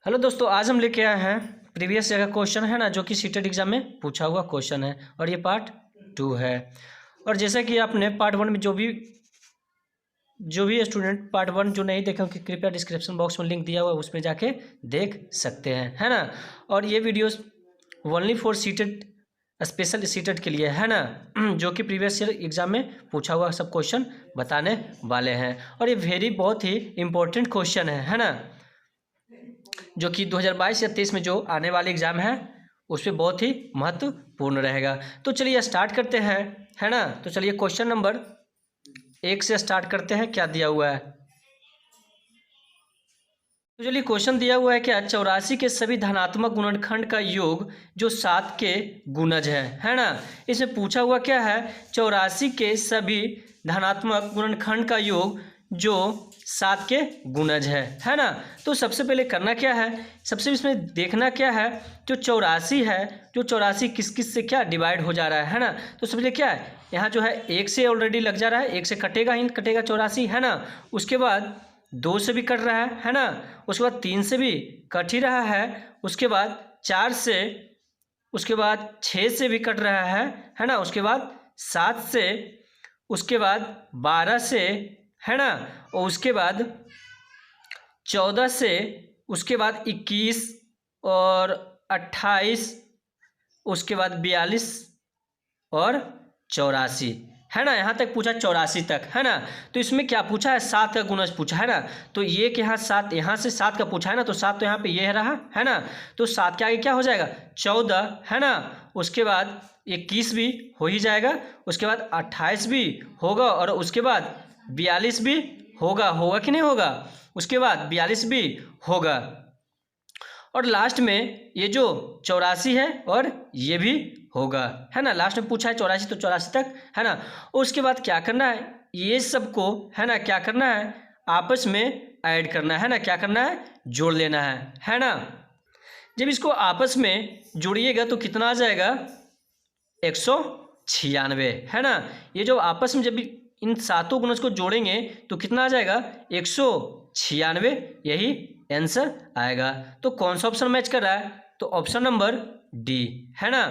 Hello दोस्तों, आज हम लेके आए हैं प्रीवियस ईयर का क्वेश्चन है ना, जो कि सीटेट एग्जाम में पूछा हुआ क्वेश्चन है और ये पार्ट 2 है। और जैसा कि आपने पार्ट 1 में जो भी स्टूडेंट पार्ट 1 जो नहीं देखे कि कृपया डिस्क्रिप्शन बॉक्स में लिंक दिया हुआ है उसमें जाके देख सकते हैं, है ना। और ये videos only for CTET special CTET के लिए है ना, जो कि प्रीवियस ईयर एग्जाम में पूछा हुआ सब क्वेश्चन बताने वाले हैं। और ये बहुत ही इम्पोर्टेंट क्वेश्चन है ना, जो कि 2022 या 23 में जो आने वाले एग्जाम है उस पर बहुत ही महत्वपूर्ण रहेगा। तो चलिए स्टार्ट करते हैं, है ना। तो चलिए क्वेश्चन नंबर 1 से स्टार्ट करते हैं। क्या दिया हुआ है, तो चलिए क्वेश्चन दिया हुआ है क्या, 84 के सभी धनात्मक गुणनखंड का योग जो 7 के गुणज है ना। इसमें पूछा हुआ क्या है, 84 के सभी धनात्मक गुणनखंड का योग जो 7 के गुणज है ना। तो सबसे पहले करना क्या है, सबसे इसमें देखना क्या है, जो 84 है, जो 84 किस किस से क्या डिवाइड हो जा रहा है ना। तो सबसे पहले क्या है, यहाँ जो है 1 से ऑलरेडी लग जा रहा है, 1 से कटेगा ही कटेगा 84 है ना। उसके बाद 2 से भी कट रहा है ना। उसके बाद 3 से भी कट ही रहा है। उसके बाद 4 से, उसके बाद 6 से भी कट रहा है ना। उसके बाद 7 से, उसके बाद 12 से, है ना। और उसके बाद 14 से, उसके बाद 21 और 28, उसके बाद 42 और 84 है ना। यहाँ तक पूछा 84 तक है ना। तो इसमें क्या पूछा है, 7 का गुणज पूछा है ना। तो ये कि यहाँ 7, यहाँ से 7 का पूछा है ना, तो 7 तो यहाँ पे ये रहा है ना। तो 7 के आगे क्या हो जाएगा, 14 है ना। उसके बाद 21 भी हो ही जाएगा, उसके बाद 28 भी होगा और उसके बाद 42 भी होगा कि नहीं होगा। उसके बाद 42 भी होगा और लास्ट में ये जो 84 है और ये भी होगा, है ना। लास्ट में पूछा है 84 तो 84 तक है ना। और उसके बाद क्या करना है, ये सबको है ना क्या करना है, आपस में ऐड करना है ना, क्या करना है, जोड़ लेना है ना। जब इसको आपस में जोड़िएगा तो कितना आ जाएगा, 196 है ना। ये जो आपस में जब इन सातों गुणज को जोड़ेंगे तो कितना आ जाएगा, 196, यही आंसर आएगा। तो कौन सा ऑप्शन मैच कर रहा है, तो ऑप्शन नंबर डी है ना।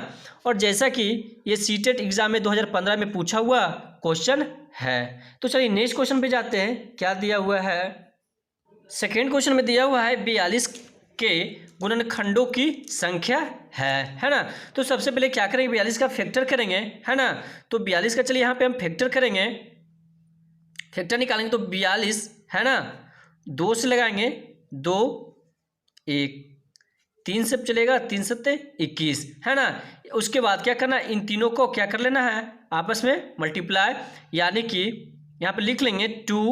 और जैसा कि ये सीटेट एग्जाम में 2015 में पूछा हुआ क्वेश्चन है। तो चलिए नेक्स्ट क्वेश्चन पे जाते हैं। क्या दिया हुआ है, सेकेंड क्वेश्चन में दिया हुआ है 42 के गुणनखंडों की संख्या है ना। तो सबसे पहले क्या करेंगे, 42 का फैक्टर करेंगे है ना। तो 42 का चलिए यहाँ पे हम फैक्टर करेंगे, फैक्टर निकालेंगे तो 42 है ना, 2 से लगाएंगे 2 1, 3 से चलेगा 3 सत्ते 21 है ना। उसके बाद क्या करना है, इन तीनों को क्या कर लेना है, आपस में मल्टीप्लाई, यानी कि यहाँ पे लिख लेंगे 2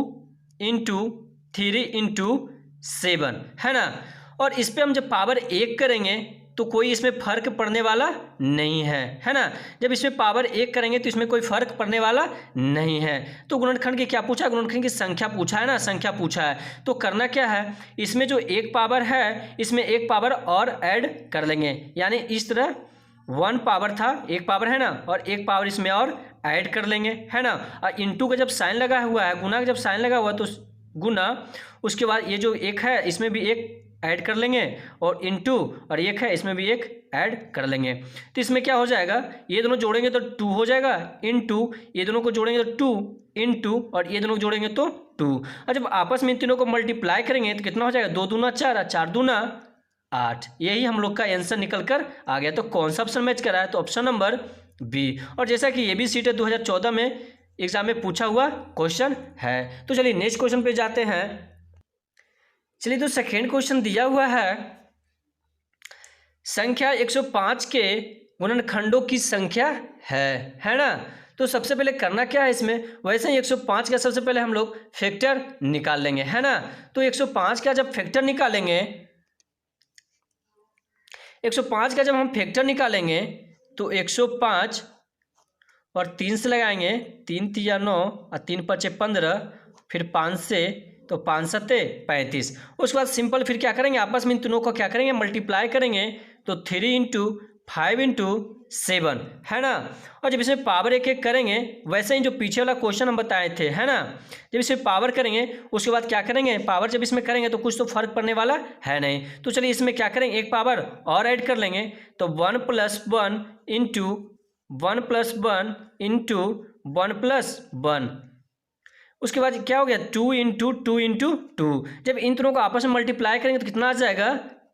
इंटू 3 इंटू 7 है ना। और इस पर हम जब पावर 1 करेंगे तो कोई इसमें फर्क पड़ने वाला नहीं है ना। जब इसमें पावर 1 करेंगे तो इसमें कोई फर्क पड़ने वाला नहीं है। तो गुणनखंड की क्या पूछा है, गुणनखंड की संख्या पूछा है ना, संख्या पूछा है। तो करना क्या है, इसमें जो एक पावर है इसमें एक पावर और ऐड कर लेंगे, यानी इस तरह 1 पावर था, एक पावर है ना, और एक पावर इसमें और ऐड कर लेंगे है ना। और इंटू का जब साइन लगा हुआ है, गुना का जब साइन लगा हुआ है तो गुना, उसके बाद ये जो एक है इसमें भी एक ऐड कर लेंगे और इनटू, और एक है इसमें भी एक ऐड कर लेंगे। तो इसमें क्या हो जाएगा, ये दोनों जोड़ेंगे तो 2 हो जाएगा, इनटू ये दोनों को जोड़ेंगे तो 2 इनटू, और ये दोनों को जोड़ेंगे तो 2। और जब आपस में इन तीनों को मल्टीप्लाई करेंगे तो कितना हो जाएगा, 2 दूना 4 और 4 दूना 8। यही हम लोग का आंसर निकल कर आ गया। तो कौन सा ऑप्शन मैच करा है, तो ऑप्शन नंबर बी। और जैसा कि ये भी सीटेट 2014 में एग्जाम में पूछा हुआ क्वेश्चन है। तो चलिए नेक्स्ट क्वेश्चन पे जाते हैं। चलिए तो सेकेंड क्वेश्चन दिया हुआ है, संख्या 105 के गुणनखंडों की संख्या है ना। तो सबसे पहले करना क्या है इसमें, वैसे ही 105 का सबसे पहले हम लोग फैक्टर निकाल लेंगे है ना। तो 105 का जब फैक्टर निकालेंगे, 105 का जब हम फैक्टर निकालेंगे तो 105 और 3 से लगाएंगे, 3 तिया 9 और 3 पचे 15, फिर 5 से तो 5 सत्ते 35। उसके बाद सिंपल फिर क्या करेंगे, आपस में इन तीनों को क्या करेंगे, मल्टीप्लाई करेंगे। तो 3 इंटू 5 इंटू 7 है ना। और जब इसमें पावर एक एक करेंगे वैसे ही जो पीछे वाला क्वेश्चन हम बताए थे है ना, जब इसमें पावर करेंगे उसके बाद क्या करेंगे, पावर जब इसमें करेंगे तो कुछ तो फर्क पड़ने वाला है नहीं। तो चलिए इसमें क्या करेंगे, एक पावर और ऐड कर लेंगे। तो 1 + 1 इंटू 1 + 1 इंटू 1 + 1, उसके बाद क्या हो गया 2 इंटू 2 इंटू 2। जब इन दोनों को आपस में मल्टीप्लाई करेंगे तो कितना आ जाएगा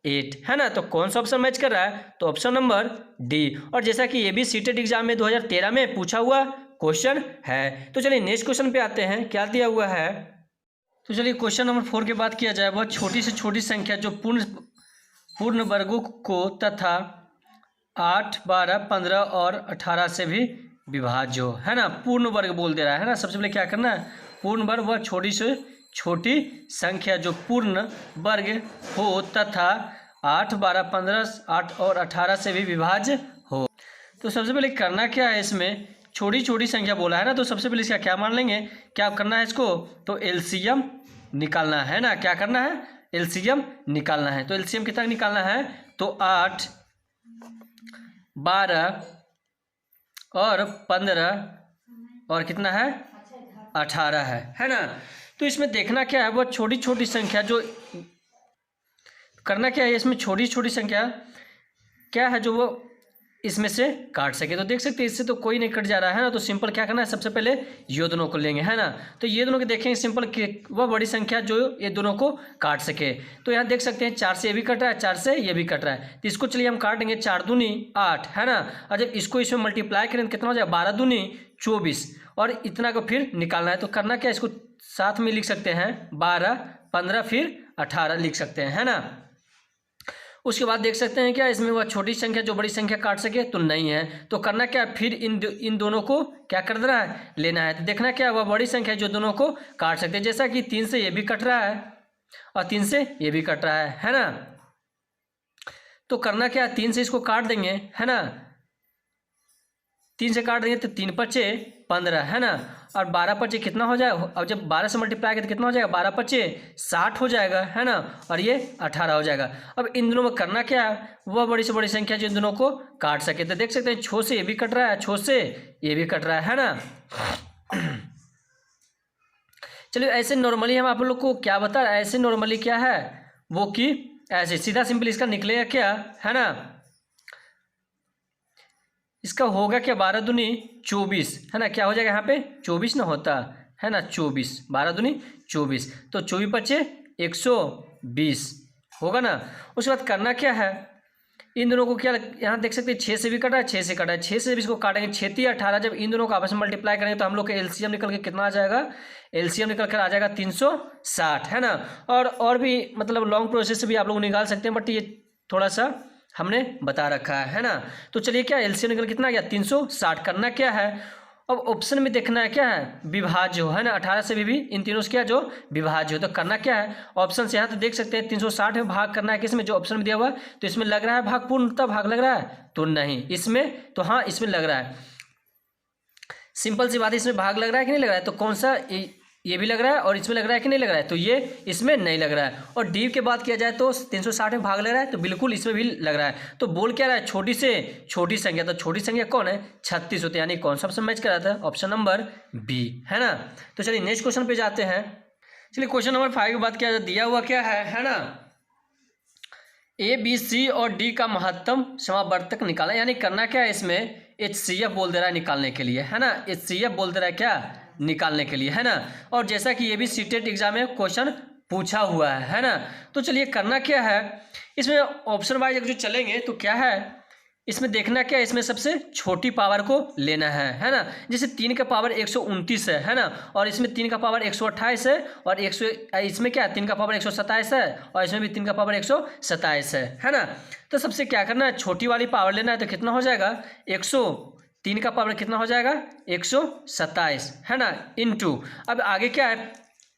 8 है ना। तो कौन सा ऑप्शन मैच कर रहा है, तो ऑप्शन नंबर डी। और जैसा कि ये भी सीटेट एग्जाम में 2013 में पूछा हुआ क्वेश्चन है। तो चलिए नेक्स्ट क्वेश्चन पे आते हैं, क्या दिया हुआ है। तो चलिए क्वेश्चन नंबर 4 की बात किया जाए, वह छोटी से छोटी संख्या जो पूर्ण वर्गों को तथा 8, 12, 15 और 18 से भी विभाज्य हो है ना। पूर्ण वर्ग बोल दे रहा है ना। सबसे पहले क्या करना है, पूर्ण वर्ग वह छोटी से छोटी संख्या जो पूर्ण वर्ग हो तथा 8, 12, 15, 8 और 18 से भी विभाज्य हो। तो सबसे पहले करना क्या है, इसमें छोटी छोटी संख्या बोला है ना, तो सबसे पहले इसका क्या मान लेंगे, क्या करना है इसको, तो एलसीएम निकालना है ना। क्या करना है, एलसीएम निकालना है। तो एलसीएम कितना निकालना है, तो 8, 12 और 15 और कितना है 18 है ना। तो इसमें देखना क्या है, वो छोटी छोटी संख्या जो करना क्या है, इसमें छोटी छोटी संख्या क्या है जो वो इसमें से काट सके। तो देख सकते हैं इससे तो कोई नहीं कट जा रहा है ना। तो सिंपल क्या करना है, सबसे पहले ये दोनों को लेंगे है ना। तो ये दोनों को देखेंगे सिंपल वह बड़ी संख्या जो ये दोनों को काट सके। तो यहाँ देख सकते हैं 4 से ये भी कट रहा है, 4 से ये भी कट रहा है। तो इसको चलिए हम काटेंगे, 4 दूनी 8 है ना। और जब इसको इसमें मल्टीप्लाई करें तो कितना हो जाएगा, 12 दूनी 24 और इतना को फिर निकालना है। तो करना क्या, इसको साथ में लिख सकते हैं 12, 15 फिर 18 लिख सकते हैं है ना। उसके बाद देख सकते हैं क्या इसमें वह छोटी संख्या जो बड़ी संख्या काट सके, तो नहीं है। तो करना क्या, फिर इन दोनों को क्या कर देना है, लेना है। तो देखना क्या, वह बड़ी संख्या जो दोनों को काट सकते हैं। जैसा कि 3 से ये भी कट रहा है और 3 से ये भी कट रहा है ना। तो करना क्या, 3 से इसको काट देंगे है ना। 3 से काट देंगे तो 3 × 5 = 15 है ना। और 12 × 5 कितना हो जाएगा, अब जब 12 से मल्टीप्लाई करें तो कितना हो जाएगा, 12 × 5 = 60 हो जाएगा है ना। और ये 18 हो जाएगा। अब इन दोनों में करना क्या है, वह बड़ी से बड़ी संख्या जो इन दोनों को काट सके। तो देख सकते हैं 6 से ये भी कट रहा है, 6 से ये भी कट रहा है ना। चलिए ऐसे नॉर्मली हम आप लोग को क्या बता रहे हैं, ऐसे नॉर्मली क्या है वो कि ऐसे सीधा सिंपल इसका निकलेगा क्या है ना, इसका होगा क्या, 12 दूनी 24 है ना। क्या हो जाएगा यहाँ पे 24 ना होता है ना, 24 12 दूनी 24। तो 24 × 5 = 120 होगा ना। उसके बाद करना क्या है, इन दोनों को क्या, यहाँ देख सकते हैं 6 से भी कटा है, 6 से कटा है, 6 से भी इसको काटेंगे, 6 × 18। जब इन दोनों को आपस में मल्टीप्लाई करेंगे तो हम लोग का एलसीएम निकल के कितना आ जाएगा, एलसीएम निकल कर आ जाएगा 360 है ना। और भी मतलब लॉन्ग प्रोसेस से भी आप लोग निकाल सकते हैं, बट ये थोड़ा सा हमने बता रखा है ना। तो चलिए क्या एलसीएम निकल कितना गया 360। करना क्या है, अब ऑप्शन में देखना है क्या है, विभाज्य हो है ना। 18 से भी इन तीनों से क्या जो विभाज्य हो। तो करना क्या है, ऑप्शन से यहाँ तो देख सकते हैं 360 में भाग करना है किसमें, जो ऑप्शन में दिया हुआ है। तो इसमें लग रहा है भाग, पूर्णतः भाग लग रहा है, तो नहीं इसमें, तो हाँ इसमें लग रहा है। सिंपल सी बात है, इसमें भाग लग रहा है कि नहीं लग रहा है, तो कौन सा, ये भी लग रहा है और इसमें लग रहा है कि नहीं लग रहा है, तो ये इसमें नहीं लग रहा है। और डी की बात किया जाए तो 360 में भाग लग रहा है, तो बिल्कुल इसमें भी लग रहा है। तो बोल क्या रहा है, छोटी से छोटी संख्या। तो छोटी संख्या कौन है, 36 होती है, यानी कौन सा ऑप्शन मैच कर रहा था, ऑप्शन नंबर बी है ना। तो चलिए नेक्स्ट क्वेश्चन पे जाते हैं। चलिए क्वेश्चन नंबर 5 की बात किया जाए, दिया हुआ क्या है ना, ए बी सी और डी का महत्तम समावर्तक निकाला। यानी करना क्या है, इसमें HCF बोल दे रहा है निकालने के लिए है ना, HCF बोल दे रहा है क्या, निकालने के लिए है ना। और जैसा कि ये भी सीटेट एग्जाम में क्वेश्चन पूछा हुआ है ना। तो चलिए करना क्या है, इसमें ऑप्शन वाइज जो चलेंगे तो क्या है, इसमें देखना क्या है, इसमें सबसे छोटी पावर को लेना है ना। जैसे 3 का पावर 129 है ना, और इसमें 3 का पावर 128 है, और इसमें क्या है 3 का पावर 127 है, और इसमें भी 3 का पावर 127 है ना। तो सबसे क्या करना है, छोटी वाली पावर लेना है। तो कितना हो जाएगा, 3 का पावर कितना हो जाएगा 127 है ना, इंटू अब आगे क्या है,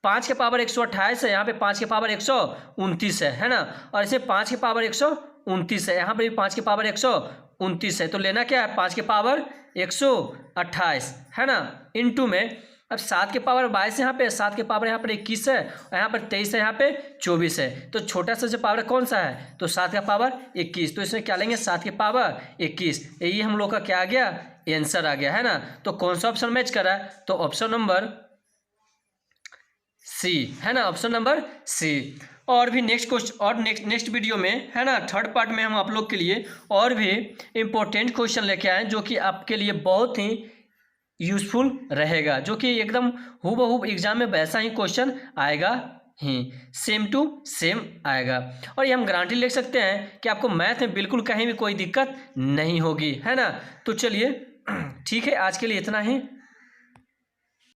5 के पावर 128 है, यहाँ पे 5 के पावर 129 है ना। और इसमें 5 के पावर 129 है, यहाँ पे भी 5 के पावर 129 है। तो लेना क्या है, 5 के पावर 128 है ना, इंटू में अब 7 के पावर 22 यहाँ पे, 7 के पावर यहाँ पर 21 है, यहाँ पर 23 है, यहाँ पे 24 है, तो छोटा सा जो पावर कौन सा है, तो 7 का पावर 21, तो इसमें क्या लेंगे 7 के पावर 21, यही हम लोग का क्या आ गया, आंसर आ गया, है ना। तो कौन सा ऑप्शन मैच कर रहा है, तो ऑप्शन नंबर सी, है ना, ऑप्शन नंबर सी। और भी नेक्स्ट क्वेश्चन और नेक्स्ट वीडियो में, है ना, थर्ड पार्ट में हम आप लोग के लिए और भी इम्पोर्टेंट क्वेश्चन लेके आए जो कि आपके लिए बहुत ही यूजफुल रहेगा, जो कि एकदम हूबहू एग्जाम में वैसा ही क्वेश्चन आएगा ही, सेम टू सेम आएगा। और ये हम गारंटी ले सकते हैं कि आपको मैथ में बिल्कुल कहीं भी कोई दिक्कत नहीं होगी, है ना। तो चलिए ठीक है, आज के लिए इतना ही।